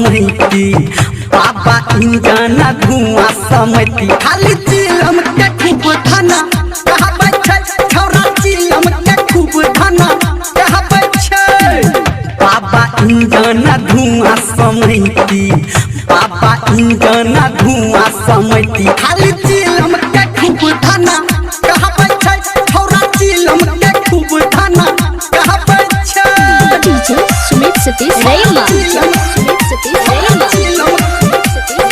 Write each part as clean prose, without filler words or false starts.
समैती बाबा इंजन धुआं समैती खाली चिलम के खूब धना कहबै छै छौरा चिलम के खूब धना कहबै छै बाबा इंजन धुआं समैती बाबा इंजन धुआं समैती खाली चिलम के खूब धना कहबै छै छौरा चिलम के खूब धना कहबै छै डीजे सुमित सतीश रैमा सुमित सतीश रैमा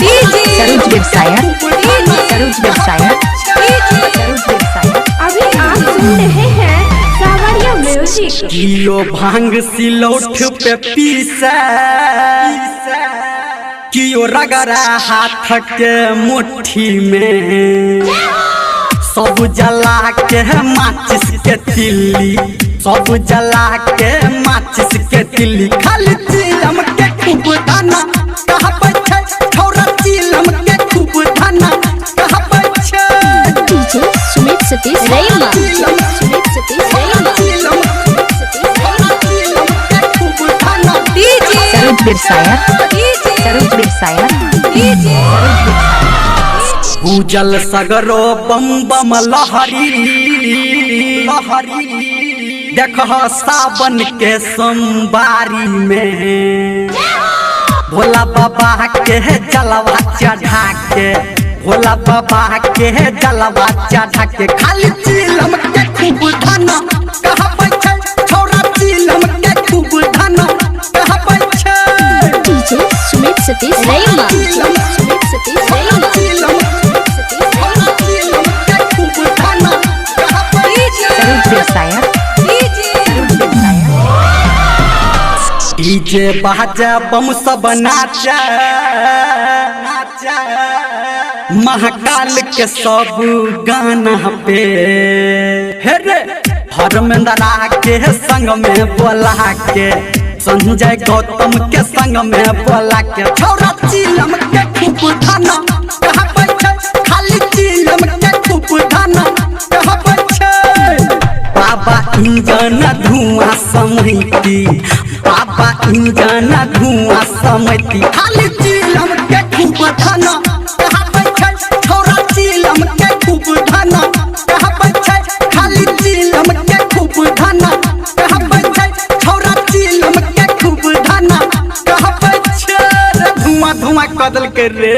डीजे सरोज व्यवसाय सरोज व्यवसाय सरोज व्यवसाय। अभी आप सुन रहे हैं सावरिया म्यूजिक। किलो भांग सिलौठ पे पीसे कियो रगड़ा हाथ के मुट्ठी में सब जला के माचिस के तिल्ली सब जला के माचिस के तिल्ली खाली चिलम के खूब धना कहबै छै छौरा चिलम के खूब धना कहबै छै डीजे सुमित सतीश रैमा सुमित सतीश रैमा सरोज व्यवसाय सरोज व्यवसाय डीजे उजल सगरो बम बम लहरी लहरी देख सावन के सोमवारी में भोला बाबा के जलवा चढ़ा के भोला बाबा के जलवा चढ़ा के खाली चिलम के खूब धना कहबै छै छौरा चिलम के खूब धना कहबै छै डीजे सुमित सतीश रैमा सुमित सतीश रैमा सरोज व्यवसाय डीजे बाजा बम सब नाचा महाकाल के सब गाना पे हे रे धर्मेंद्रा के संग में बोला के संजय गौतम के संग में बोला के छौरा चिलम के खूब धना कहबै छै खाली चिलम के खूब धना कहबै छै बाबा इंजन धुआं समैती बाबा इंजन धुआं समैती खाली चिलम के खूब धना कहबै छै छौरा चिलम के खूब धना कहबै छै खाली चिलम के खूब धना कहबै छै छौरा चिलम के खूब धना कहबै छै धुआं धुआं कदल के रे।